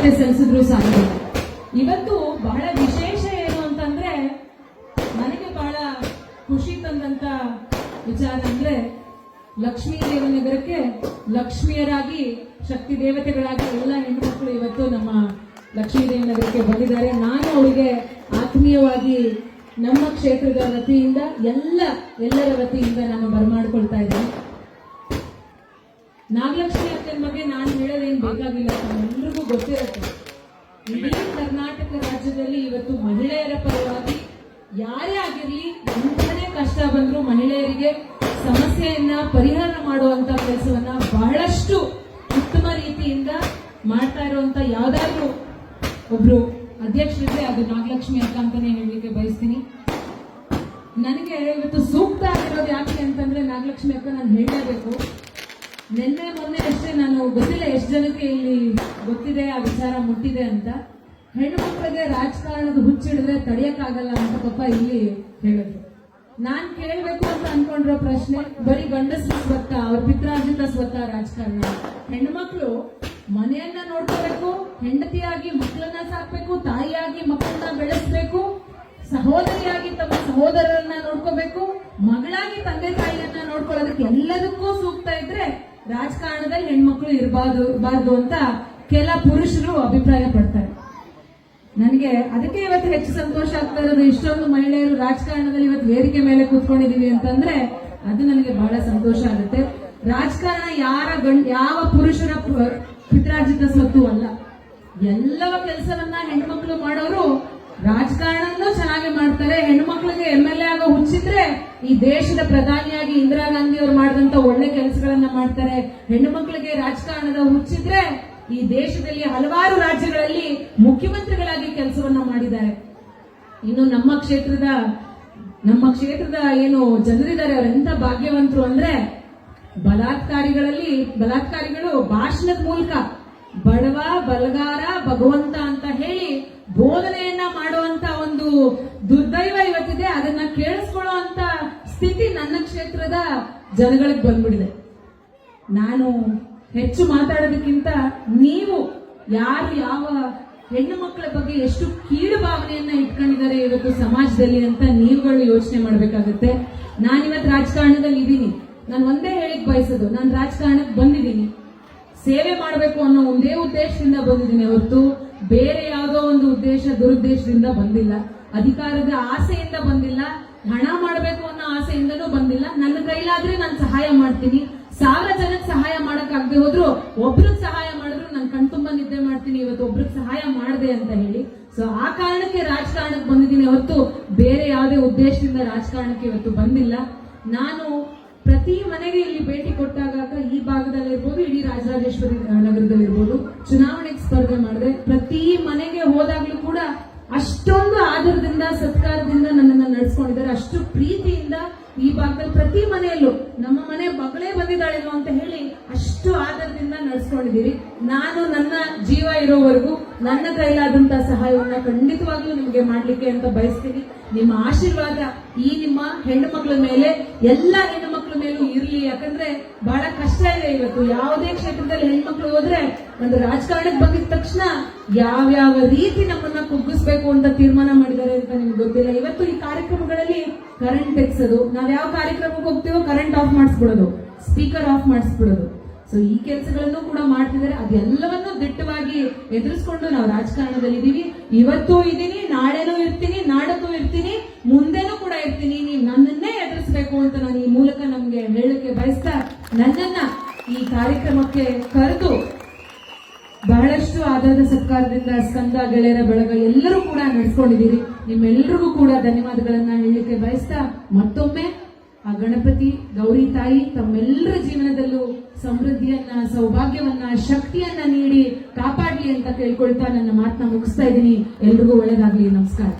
ಕೃತಜ್ಞತೆ ಸಲ್ಲಿಸಿದ್ರು ಸಾಕು. ಇವತ್ತು ಬಹಳ ವಿಶೇಷ ಏನು ಅಂತಂದ್ರೆ ನನಗೆ ಬಹಳ ಖುಷಿ ತಂದಂತ ವಿಚಾರ ಅಂದ್ರೆ ಲಕ್ಷ್ಮೀ ದೇವನಗರಕ್ಕೆ ಲಕ್ಷ್ಮಿಯರಾಗಿ ಶಕ್ತಿ ದೇವತೆಗಳಾಗಿ ಎಲ್ಲ ಹೆಣ್ಣುಮಕ್ಕಳು ಇವತ್ತು ನಮ್ಮ ಲಕ್ಷ್ಮೀ ದೇವನಗರಕ್ಕೆ ಬಂದಿದ್ದಾರೆ. ನಾನು ಅವರಿಗೆ ಆತ್ಮೀಯವಾಗಿ ನಮ್ಮ ಕ್ಷೇತ್ರದ ವತಿಯಿಂದ ಎಲ್ಲರ ವತಿಯಿಂದ ನಾನು ಬರಮಾಡ್ಕೊಳ್ತಾ ಇದ್ದೇನೆ. ನಾಗಲಕ್ಷ್ಮಿ ಅಕ್ಕನ ಬಗ್ಗೆ ನಾನು ಹೇಳೋದೇನು ಬೇಕಾಗಿಲ್ಲ, ಎಲ್ರಿಗೂ ಗೊತ್ತಿರುತ್ತೆ. ಇಡೀ ಕರ್ನಾಟಕ ರಾಜ್ಯದಲ್ಲಿ ಇವತ್ತು ಮಹಿಳೆಯರ ಪರವಾಗಿ ಯಾರೇ ಆಗಿರ್ಲಿ ಎಂಥದೇ ಕಷ್ಟ ಬಂದರೂ ಮಹಿಳೆಯರಿಗೆ ಸಮಸ್ಯೆಯನ್ನ ಪರಿಹಾರ ಮಾಡುವಂತ ಕೆಲಸವನ್ನ ಬಹಳಷ್ಟು ಉತ್ತಮ ರೀತಿಯಿಂದ ಮಾಡ್ತಾ ಇರುವಂತ ಯಾವ್ದಾದ್ರು ಒಬ್ರು ಅಧ್ಯಕ್ಷರಿದ್ರೆ ಅದು ನಾಗಲಕ್ಷ್ಮಿ ಅಕ್ಕ ಅಂತಾನೆ ಹೇಳಲಿಕ್ಕೆ ಬಯಸ್ತೀನಿ. ನನಗೆ ಇವತ್ತು ಸೂಕ್ತ ಆಗಿರೋದು ಯಾಕೆ ಅಂತಂದ್ರೆ ನಾಗಲಕ್ಷ್ಮಿ ಅಕ್ಕ ನಾನು ಹೇಳಲೇಬೇಕು. ನಿನ್ನೆ ಮೊನ್ನೆ ಅಷ್ಟೇ ನಾನು ಗೊತ್ತಿಲ್ಲ ಎಷ್ಟು ಜನಕ್ಕೆ ಇಲ್ಲಿ ಗೊತ್ತಿದೆ ಆ ವಿಚಾರ ಮುಟ್ಟಿದೆ ಅಂತ. ಹೆಣ್ಣು ಮಕ್ಕಳಿಗೆ ರಾಜಕಾರಣದ ಹುಚ್ಚಿಡಿದ್ರೆ ತಡೆಯಕ್ಕಾಗಲ್ಲ ಅಂತ ಪಾಪ ಇಲ್ಲಿ ಹೇಳಿದ್ರು. ನಾನ್ ಕೇಳ್ಬೇಕು ಅಂತ ಅನ್ಕೊಂಡಿರೋ ಪ್ರಶ್ನೆ, ಬರೀ ಗಂಡಸರು ಸ್ವತ್ತ ಅವ್ರ ಪಿತ್ರಾರ್ಜಿತ ಸ್ವತ್ತ ರಾಜಕಾರಣ. ಹೆಣ್ಣು ಮಕ್ಕಳು ಮನೆಯನ್ನ ನೋಡ್ಕೋಬೇಕು, ಹೆಂಡತಿಯಾಗಿ ಮಕ್ಕಳನ್ನ ಸಾಕ್ಬೇಕು, ತಾಯಿಯಾಗಿ ಮಕ್ಕಳನ್ನ ಬೆಳೆಸ್ಬೇಕು, ಸಹೋದರಿಯಾಗಿ ತಮ್ಮ ಸಹೋದರರನ್ನ ನೋಡ್ಕೋಬೇಕು, ಮಗಳಾಗಿ ತಂದೆ ತಾಯಿಯನ್ನ ನೋಡ್ಕೊಳ್ಳೋದಕ್ಕೆ ಎಲ್ಲದಕ್ಕೂ ಸೂಕ್ತ ಇದ್ರೆ ರಾಜಕಾರಣದಲ್ಲಿ ಹೆಣ್ಮಕ್ಳು ಇರಬಾರ್ದು ಅಂತ ಕೆಲ ಪುರುಷರು ಅಭಿಪ್ರಾಯ ಪಡ್ತಾರೆ. ನನಗೆ ಅದಕ್ಕೆ ಇವತ್ತು ಹೆಚ್ಚು ಸಂತೋಷ ಆಗ್ತಾ ಇರೋದು, ಇಷ್ಟೊಂದು ಮಹಿಳೆಯರು ರಾಜಕಾರಣದಲ್ಲಿ ಇವತ್ತು ವೇದಿಕೆ ಮೇಲೆ ಕೂತ್ಕೊಂಡಿದೀವಿ ಅಂತಂದ್ರೆ ಅದು ನನಗೆ ಬಹಳ ಸಂತೋಷ ಆಗುತ್ತೆ. ರಾಜಕಾರಣ ಯಾವ ಪುರುಷರ ಪಿತ್ರಾರ್ಜಿತ ಸ್ವತ್ತು ಅಲ್ಲ. ಎಲ್ಲವ ಕೆಲಸವನ್ನ ಹೆಣ್ಮಕ್ಳು ಮಾಡೋರು ರಾಜಕಾರಣನೂ ಚೆನ್ನಾಗಿ ಮಾಡ್ತಾರೆ. ಹೆಣ್ಮಕ್ಳಿಗೆ MLA ಆಗೋ ಹುಚ್ಚಿದ್ರೆ ಈ ದೇಶದ ಪ್ರಧಾನಿಯಾಗಿ ಇಂದಿರಾ ಗಾಂಧಿ ಅವರು ಮಾಡಿದಂತ ಒಳ್ಳೆ ಕೆಲಸಗಳನ್ನ ಮಾಡ್ತಾರೆ. ಹೆಣ್ಣು ಮಕ್ಕಳಿಗೆ ರಾಜಕಾರಣದ ಹುಚ್ಚಿದ್ರೆ ಈ ದೇಶದಲ್ಲಿ ಹಲವಾರು ರಾಜ್ಯಗಳಲ್ಲಿ ಮುಖ್ಯಮಂತ್ರಿಗಳಾಗಿ ಕೆಲಸವನ್ನ ಮಾಡಿದ್ದಾರೆ. ಇನ್ನು ನಮ್ಮ ಕ್ಷೇತ್ರದ ಏನು ಜನರಿದ್ದಾರೆ ಅವರೆಂತ ಭಾಗ್ಯವಂತರು ಅಂದ್ರೆ ಬಲಾತ್ಕಾರಿಗಳು ಭಾಷಣದ ಮೂಲಕ ಬಡವ ಬಲಗಾರ ಭಗವಂತ ಅಂತ ಹೇಳಿ ಬೋಧನೆಯನ್ನ ಮಾಡುವಂತ ಒಂದು ದುರ್ದೈವ ಇವತ್ತಿದೆ. ಅದನ್ನ ಕೇಳಿಸ್ಕೊಳ್ಳೋ ಅಂತ ಸ್ಥಿತಿ ನನ್ನ ಕ್ಷೇತ್ರದ ಜನಗಳಿಗೆ ಬಂದ್ಬಿಡಿದೆ. ನಾನು ಹೆಚ್ಚು ಮಾತಾಡೋದಕ್ಕಿಂತ ನೀವು ಯಾರು ಯಾವ ಹೆಣ್ಣು ಮಕ್ಕಳ ಬಗ್ಗೆ ಎಷ್ಟು ಕೀಳು ಭಾವನೆಯನ್ನ ಇಟ್ಕೊಂಡಿದ್ದಾರೆ ಇವತ್ತು ಸಮಾಜದಲ್ಲಿ ಅಂತ ನೀವುಗಳು ಯೋಚನೆ ಮಾಡಬೇಕಾಗುತ್ತೆ. ನಾನಿವತ್ತು ರಾಜಕಾರಣದಲ್ಲಿ ಇದ್ದೀನಿ. ನಾನು ಒಂದೇ ಹೇಳಿಕ್ ಬಯಸೋದು, ನಾನು ರಾಜಕಾರಣಕ್ಕೆ ಬಂದಿದ್ದೀನಿ, ಸೇವೆ ಮಾಡಬೇಕು ಅನ್ನೋ ಒಂದೇ ಉದ್ದೇಶದಿಂದ ಬಂದಿದ್ದೀನಿ ಹೊರತು ಬೇರೆ ಯಾವುದೋ ಒಂದು ದುರುದ್ದೇಶದಿಂದ ಬಂದಿಲ್ಲ. ಅಧಿಕಾರದ ಆಸೆಯಿಂದ ಬಂದಿಲ್ಲ, ಹಣ ಮಾಡಬೇಕು ಅನ್ನೋ ಆಸೆಯಿಂದನೂ ಬಂದಿಲ್ಲ. ನನ್ನ ಕೈಲಾದ್ರೆ ನಾನು ಸಹಾಯ ಮಾಡ್ತೀನಿ. 1000 ಜನಕ್ಕೆ ಸಹಾಯ ಮಾಡಕ್ಕಾಗದೆ ಹೋದ್ರು ಒಬ್ರಿಗೆ ಸಹಾಯ ಮಾಡಿದ್ರು ನಾನು ಕಣ್ತುಂಬ ನಿದ್ದೆ ಮಾಡ್ತೀನಿ. ಇವತ್ತು ಒಬ್ರಿಗೆ ಸಹಾಯ ಮಾಡಿದೆ ಅಂತ ಹೇಳಿ ಸೊ ಆ ಕಾರಣಕ್ಕೆ ರಾಜಕಾರಣಕ್ಕೆ ಬಂದಿದ್ದೀನಿ ಹೊರತು ಬೇರೆ ಯಾವುದೇ ಉದ್ದೇಶದಿಂದ ರಾಜಕಾರಣಕ್ಕೆ ಇವತ್ತು ಬಂದಿಲ್ಲ. ನಾನು ಪ್ರತಿ ಮನೆಗೆ ಇಲ್ಲಿ ಭೇಟಿ ಕೊಟ್ಟಾಗ ಈ ಭಾಗದಲ್ಲಿರ್ಬೋದು, ಇಡೀ ರಾಜರಾಜೇಶ್ವರಿ ನಗರದಲ್ಲಿರ್ಬೋದು ಚುನಾವಣೆಗೆ ಸ್ಪರ್ಧೆ ಮಾಡಿದೆ. ಪ್ರತಿ ಮನೆಗೆ ಹೋದಾಗ್ಲೂ ಕೂಡ ಅಷ್ಟೊಂದು ಆದರದಿಂದ ಸತ್ಕಾರದಿಂದ ನನ್ನನ್ನು ನಡೆಸ್ಕೊಂಡಿದ್ದಾರೆ. ಅಷ್ಟು ಪ್ರೀತಿಯಿಂದ ಈ ಭಾಗದಲ್ಲಿ ಪ್ರತಿ ಮನೆಯಲ್ಲೂ ನಮ್ಮ ಮನೆ ಮಗಳೇ ಬಂದಿದ್ದಾಳೇನೋ ಅಂತ ಹೇಳಿ ಅಷ್ಟು ಆದರದಿಂದ ನಡೆಸ್ಕೊಂಡಿದ್ದೀರಿ. ನಾನು ನನ್ನ ಜೀವ ಇರೋವರೆಗೂ ನನ್ನ ಕೈಲಾದಂತಹ ಸಹಾಯವನ್ನ ಖಂಡಿತವಾಗ್ಲೂ ನಿಮಗೆ ಮಾಡ್ಲಿಕ್ಕೆ ಅಂತ ಬಯಸ್ತೀನಿ. ನಿಮ್ಮ ಆಶೀರ್ವಾದ ಈ ನಿಮ್ಮ ಹೆಣ್ಣು ಮಕ್ಕಳ ಮೇಲೆ, ಎಲ್ಲ ಹೆಣ್ಣು ಮಕ್ಕಳ ಮೇಲೂ ಇರ್ಲಿ. ಯಾಕಂದ್ರೆ ಬಹಳ ಕಷ್ಟ ಇದೆ ಇವತ್ತು. ಯಾವುದೇ ಕ್ಷೇತ್ರದಲ್ಲಿ ಹೆಣ್ಮಕ್ಳು ಹೋದ್ರೆ ಒಂದು ರಾಜಕಾರಣಕ್ಕೆ ಬಂದಿದ ತಕ್ಷಣ ಯಾವ್ಯಾವ ರೀತಿ ನಮ್ಮನ್ನ ಕುಗ್ಗಿಸ್ಬೇಕು ಅಂತ ತೀರ್ಮಾನ ಮಾಡಿದ್ದಾರೆ ಅಂತ ನಿಮ್ಗೆ ಗೊತ್ತಿಲ್ಲ. ಇವತ್ತು ಈ ಕಾರ್ಯಕ್ರಮಗಳಲ್ಲಿ ಕರೆಂಟ್ ತೆಗ್ಸೋದು, ನಾವ್ ಯಾವ ಕಾರ್ಯಕ್ರಮಕ್ಕೆ ಹೋಗ್ತೀವೋ ಕರೆಂಟ್ ಆಫ್ ಮಾಡಿಸ್ಬಿಡೋದು, ಸ್ಪೀಕರ್ ಆಫ್ ಮಾಡಿಸ್ಬಿಡೋದು. ಸೊ ಈ ಕೆಲಸಗಳನ್ನು ಕೂಡ ಮಾಡ್ತಿದ್ದಾರೆ. ಅದೆಲ್ಲವನ್ನೂ ದಿಟ್ಟವಾಗಿ ಎದುರಿಸ್ಕೊಂಡು ನಾವು ರಾಜಕಾರಣದಲ್ಲಿ ಇದೀವಿ. ಇವತ್ತೂ ಇದ್ದೀನಿ, ನಾಳೆನೂ ಇರ್ತೀನಿ, ನಾಡಕ್ಕೂ ಇರ್ತೀನಿ, ಮುಂದೆನೂ ಕೂಡ ಇರ್ತೀನಿ. ನೀವು ನನ್ನನ್ನೇ ಎದುರಿಸಬೇಕು ಅಂತ ನಾನು ಈ ಮೂಲಕ ನಮ್ಗೆ ಹೇಳಕ್ಕೆ ಬಯಸ್ತಾ ನನ್ನನ್ನ ಈ ಕಾರ್ಯಕ್ರಮಕ್ಕೆ ಕರೆದು ಬಹಳಷ್ಟು ಆಧಾರದ ಸತ್ಕಾರದಿಂದ ಸ್ಕಂದ ಗೆಳೆಯರ ಬಳಗ ಎಲ್ಲರೂ ಕೂಡ ನಡೆಸ್ಕೊಂಡಿದ್ದೀರಿ. ನಿಮ್ಮೆಲ್ಲರಿಗೂ ಕೂಡ ಧನ್ಯವಾದಗಳನ್ನ ಹೇಳಲಿಕ್ಕೆ ಬಯಸ್ತಾ ಮತ್ತೊಮ್ಮೆ ಆ ಗಣಪತಿ ಗೌರಿ ತಾಯಿ ತಮ್ಮೆಲ್ಲರ ಜೀವನದಲ್ಲೂ ಸಮೃದ್ಧಿಯನ್ನ, ಸೌಭಾಗ್ಯವನ್ನ, ಶಕ್ತಿಯನ್ನ ನೀಡಿ ಕಾಪಾಡಲಿ ಅಂತ ಕೇಳ್ಕೊಳ್ತಾ ನನ್ನ ಮಾತನ್ನ ಮುಗಿಸ್ತಾ ಇದ್ದೀನಿ. ಎಲ್ರಿಗೂ ಒಳ್ಳೆಯದಾಗ್ಲಿ. ನಮಸ್ಕಾರ.